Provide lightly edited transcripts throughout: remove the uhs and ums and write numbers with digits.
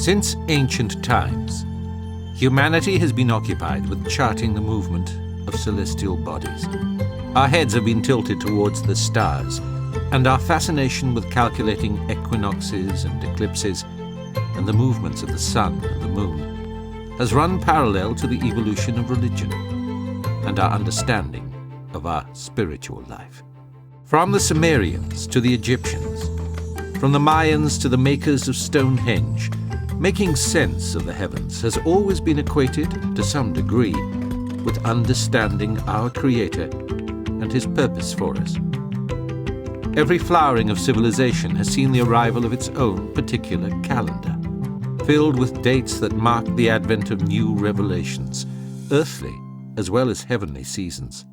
Since ancient times, humanity has been occupied with charting the movement of celestial bodies. Our heads have been tilted towards the stars, and our fascination with calculating equinoxes and eclipses and the movements of the sun and the moon has run parallel to the evolution of religion and our understanding of our spiritual life. From the Sumerians to the Egyptians, from the Mayans to the makers of Stonehenge, making sense of the heavens has always been equated, to some degree, with understanding our Creator and His purpose for us. Every flowering of civilization has seen the arrival of its own particular calendar, filled with dates that mark the advent of new revelations, earthly as well as heavenly seasons.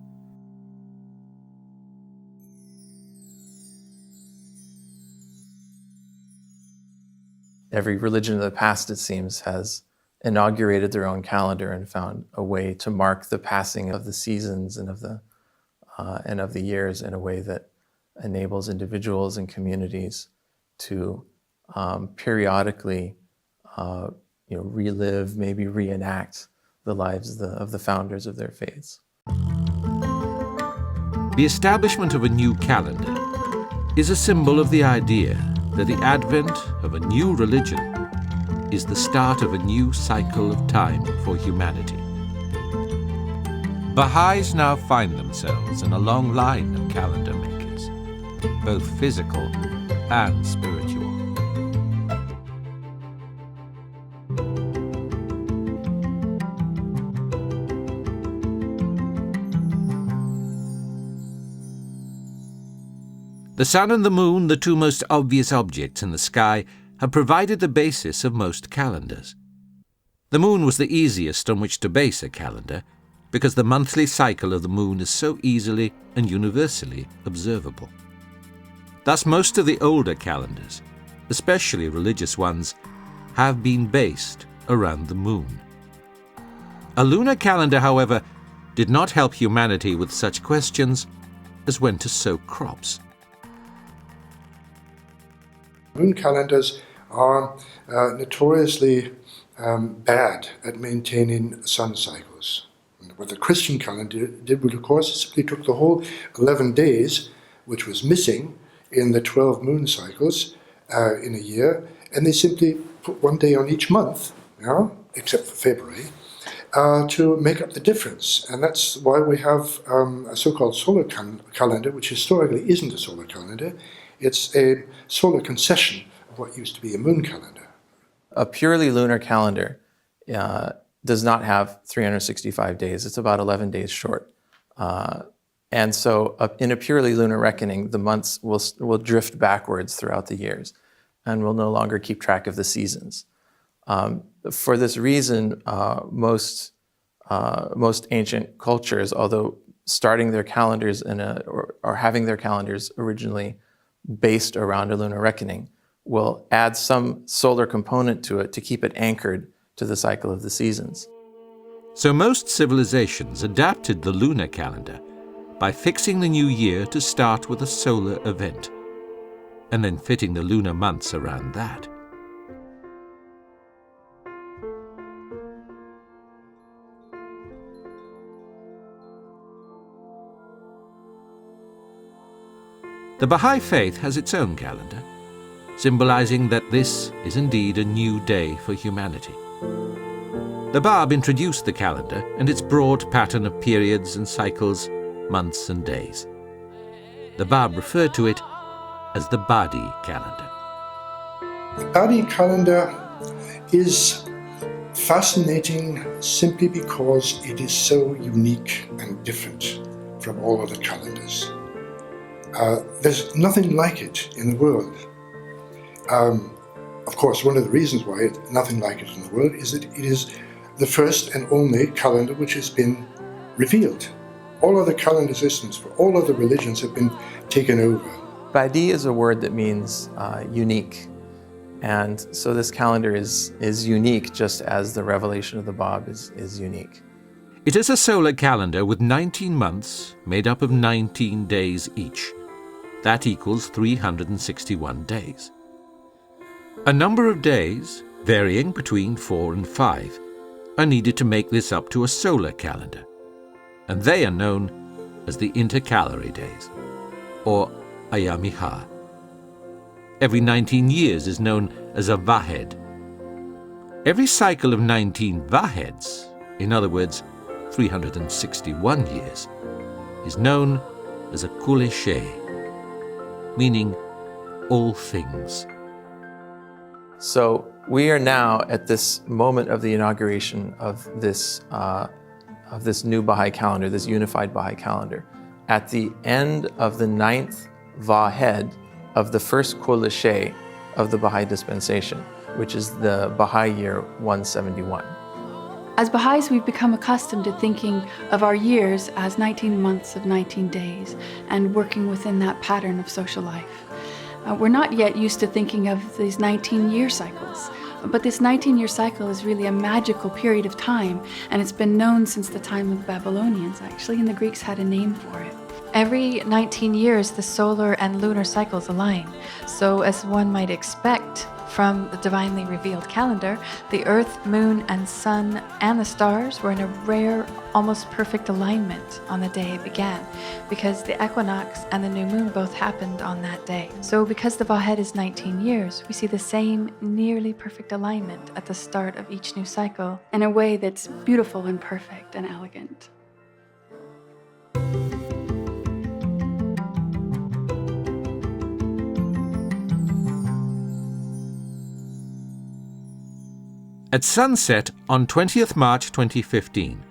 Every religion of the past, it seems, has inaugurated their own calendar and found a way to mark the passing of the seasons and of the years in a way that enables individuals and communities to periodically, relive, maybe reenact the lives of the founders of their faiths. The establishment of a new calendar is a symbol of the idea that the advent of a new religion is the start of a new cycle of time for humanity. Baha'is now find themselves in a long line of calendar makers, both physical and spiritual. The sun and the moon, the two most obvious objects in the sky, have provided the basis of most calendars. The moon was the easiest on which to base a calendar, because the monthly cycle of the moon is so easily and universally observable. Thus most of the older calendars, especially religious ones, have been based around the moon. A lunar calendar, however, did not help humanity with such questions as when to sow crops. Moon calendars are notoriously bad at maintaining sun cycles. And what the Christian calendar did, of course, simply took the whole 11 days, which was missing in the 12 moon cycles in a year, and they simply put one day on each month, except for February, to make up the difference. And that's why we have a so-called solar calendar, which historically isn't a solar calendar. It's a solar concession of what used to be a moon calendar. A purely lunar calendar does not have 365 days. It's about 11 days short. And so in a purely lunar reckoning, the months will drift backwards throughout the years and will no longer keep track of the seasons. For this reason, most ancient cultures, although starting their calendars or having their calendars originally based around a lunar reckoning, will add some solar component to it to keep it anchored to the cycle of the seasons. So most civilizations adapted the lunar calendar by fixing the new year to start with a solar event, and then fitting the lunar months around that. The Baha'i faith has its own calendar, symbolizing that this is indeed a new day for humanity. The Bab introduced the calendar and its broad pattern of periods and cycles, months and days. The Bab referred to it as the Badi Calendar. The Badi Calendar is fascinating simply because it is so unique and different from all other calendars. There's nothing like it in the world. Of course, one of the reasons why nothing like it in the world is that it is the first and only calendar which has been revealed. All other calendar systems for all other religions have been taken over. Badi is a word that means unique. And so this calendar is unique, just as the revelation of the Bab is unique. It is a solar calendar with 19 months made up of 19 days each. That equals 361 days. A number of days varying between 4 and 5, are needed to make this up to a solar calendar, and they are known as the intercalary days, or Ayamiha. Every 19 years is known as a Vahed. Every cycle of 19 Vaheds, in other words, 361 years, is known as a Kuleshe, meaning all things. So we are now at this moment of the inauguration of this new Baha'i calendar, this unified Baha'i calendar, at the end of the 9th Vahed of the first Kuleshe of the Baha'i dispensation, which is the Baha'i year 171. As Baha'is, we've become accustomed to thinking of our years as 19 months of 19 days and working within that pattern of social life. We're not yet used to thinking of these 19-year cycles, but this 19-year cycle is really a magical period of time, and it's been known since the time of the Babylonians, actually, and the Greeks had a name for it. Every 19 years, the solar and lunar cycles align. So as one might expect from the divinely revealed calendar, the earth, moon, and sun, and the stars were in a rare, almost perfect alignment on the day it began, because the equinox and the new moon both happened on that day. So because the Vahed is 19 years, we see the same nearly perfect alignment at the start of each new cycle. In a way that's beautiful and perfect and elegant. At sunset on 20th March 2015,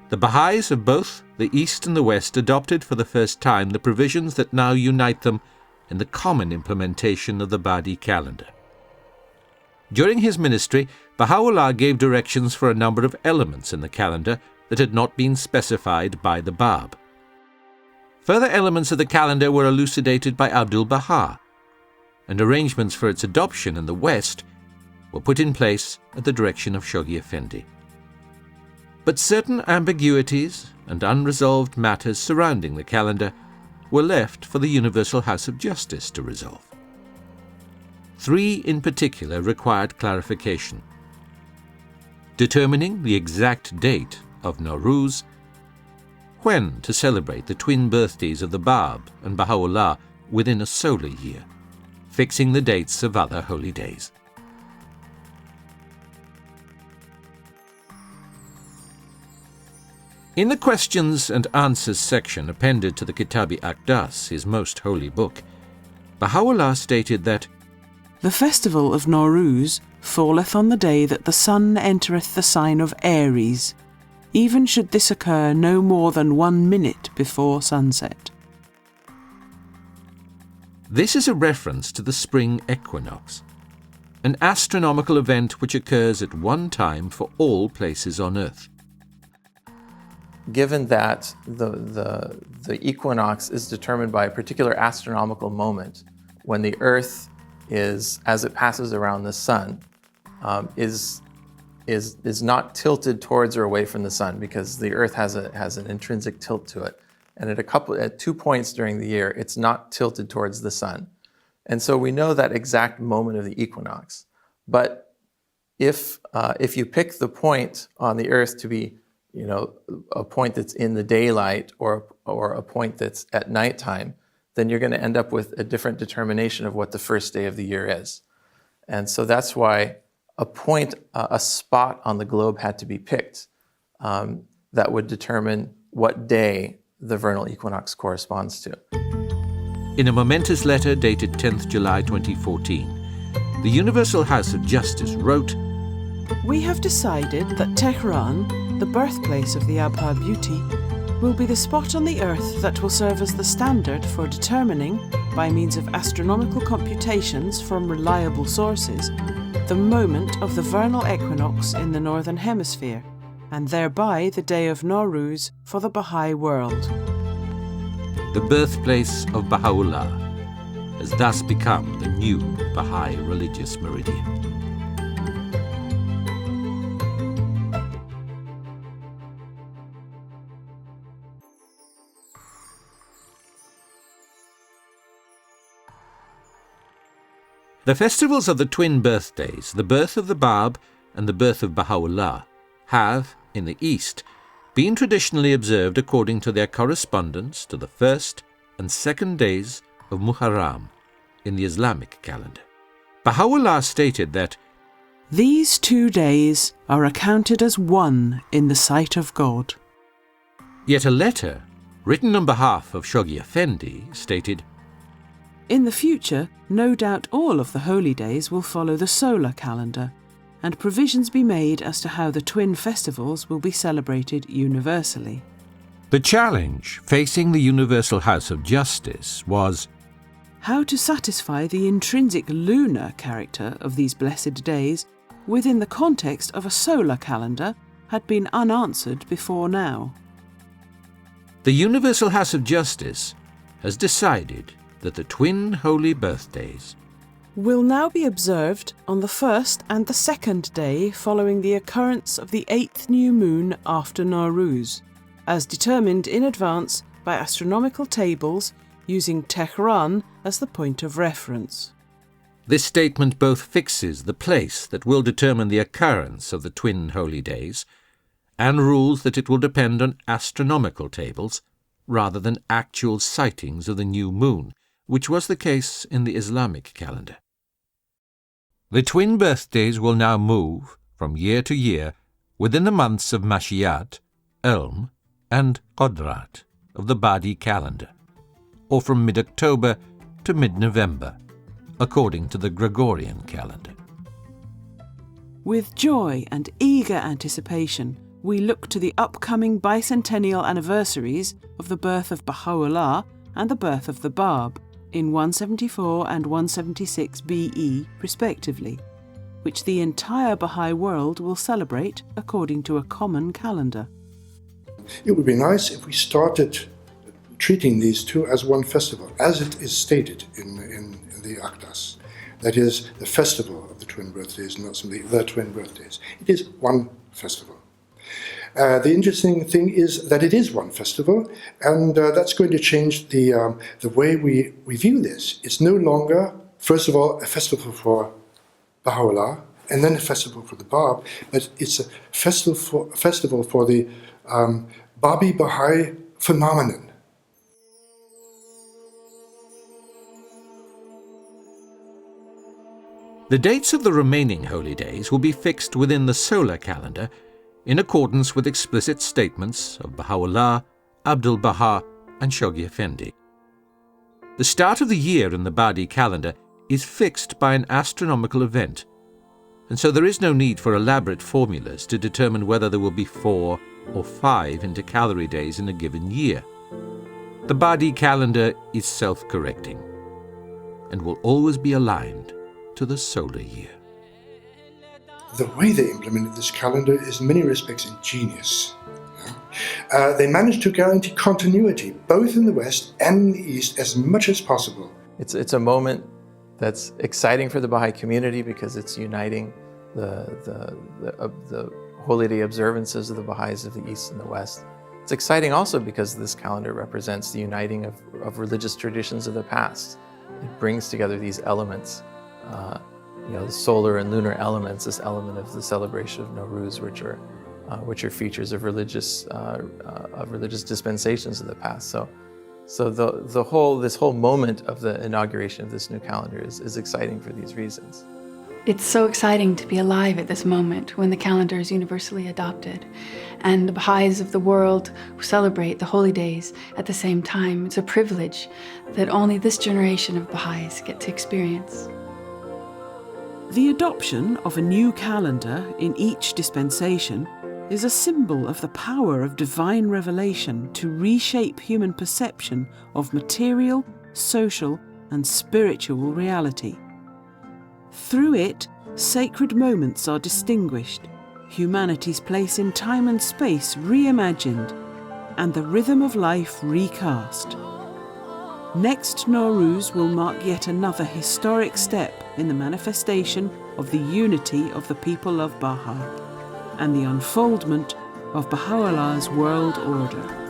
the Baha'is of both the East and the West adopted for the first time the provisions that now unite them in the common implementation of the Badi Calendar. During his ministry, Baha'u'llah gave directions for a number of elements in the calendar that had not been specified by the Bab. Further elements of the calendar were elucidated by Abdul Baha, and arrangements for its adoption in the West were put in place at the direction of Shoghi Effendi. But certain ambiguities and unresolved matters surrounding the calendar were left for the Universal House of Justice to resolve. 3 in particular required clarification: determining the exact date of Nowruz, when to celebrate the twin birthdays of the Bab and Baha'u'llah within a solar year, fixing the dates of other holy days. In the questions and answers section appended to the Kitab-i Aqdas, his most holy book, Baha'u'llah stated that the festival of Nowruz falleth on the day that the sun entereth the sign of Aries, even should this occur no more than 1 minute before sunset. This is a reference to the spring equinox, an astronomical event which occurs at one time for all places on Earth. Given that the equinox is determined by a particular astronomical moment when the Earth is, as it passes around the sun, is not tilted towards or away from the sun, because the Earth has an intrinsic tilt to it, and at 2 points during the year, it's not tilted towards the sun, and so we know that exact moment of the equinox. But if you pick the point on the Earth to be, a point that's in the daylight or a point that's at nighttime, then you're going to end up with a different determination of what the first day of the year is. And so that's why a spot on the globe had to be picked that would determine what day the vernal equinox corresponds to. In a momentous letter dated 10th July 2014, the Universal House of Justice wrote, We have decided that Tehran, the birthplace of the Abha beauty, will be the spot on the Earth that will serve as the standard for determining, by means of astronomical computations from reliable sources, the moment of the vernal equinox in the Northern Hemisphere, and thereby the day of Nowruz for the Baha'i world. The birthplace of Baha'u'llah has thus become the new Baha'i religious meridian. The festivals of the twin birthdays, the birth of the Bab and the birth of Baha'u'llah, have, in the East, been traditionally observed according to their correspondence to the first and second days of Muharram in the Islamic calendar. Baha'u'llah stated that these 2 days are accounted as one in the sight of God. Yet a letter, written on behalf of Shoghi Effendi, stated, In the future, no doubt all of the holy days will follow the solar calendar, and provisions be made as to how the twin festivals will be celebrated universally. The challenge facing the Universal House of Justice was how to satisfy the intrinsic lunar character of these blessed days within the context of a solar calendar had been unanswered before now. The Universal House of Justice has decided that the twin holy birthdays will now be observed on the first and the second day following the occurrence of the 8th new moon after Nowruz, as determined in advance by astronomical tables using Tehran as the point of reference. This statement both fixes the place that will determine the occurrence of the twin holy days and rules that it will depend on astronomical tables rather than actual sightings of the new moon, which was the case in the Islamic calendar. The twin birthdays will now move from year to year within the months of Mashiyat, Elm, and Qadrat of the Badi calendar, or from mid-October to mid-November, according to the Gregorian calendar. With joy and eager anticipation, we look to the upcoming bicentennial anniversaries of the birth of Baha'u'llah and the birth of the Bab in 174 and 176 BE, respectively, which the entire Baha'i world will celebrate according to a common calendar. It would be nice if we started treating these two as one festival, as it is stated in the Akdas. That is, the festival of the twin birthdays, not simply the twin birthdays. It is one festival. The interesting thing is that it is one festival, and that's going to change the way we view this. It's no longer, first of all, a festival for Baha'u'llah, and then a festival for the Bab, but it's a festival for the Babi Baha'i phenomenon. The dates of the remaining holy days will be fixed within the solar calendar in accordance with explicit statements of Baha'u'llah, Abdul Baha, and Shoghi Effendi. The start of the year in the Badi calendar is fixed by an astronomical event, and so there is no need for elaborate formulas to determine whether there will be 4 or 5 intercalary days in a given year. The Badi calendar is self-correcting and will always be aligned to the solar year. The way they implemented this calendar is in many respects ingenious. They managed to guarantee continuity both in the West and in the East as much as possible. It's a moment that's exciting for the Baha'i community because it's uniting the holy day observances of the Baha'is of the East and the West. It's exciting also because this calendar represents the uniting of religious traditions of the past. It brings together these elements, the solar and lunar elements, this element of the celebration of Nowruz, which are features of religious dispensations of the past. So this whole moment of the inauguration of this new calendar is exciting for these reasons. It's so exciting to be alive at this moment when the calendar is universally adopted and the Baha'is of the world celebrate the holy days at the same time. It's a privilege that only this generation of Baha'is get to experience. The adoption of a new calendar in each dispensation is a symbol of the power of divine revelation to reshape human perception of material, social, and spiritual reality. Through it, sacred moments are distinguished, humanity's place in time and space reimagined, and the rhythm of life recast. Next Nowruz will mark yet another historic step in the manifestation of the unity of the people of Baha and the unfoldment of Baha'u'llah's world order.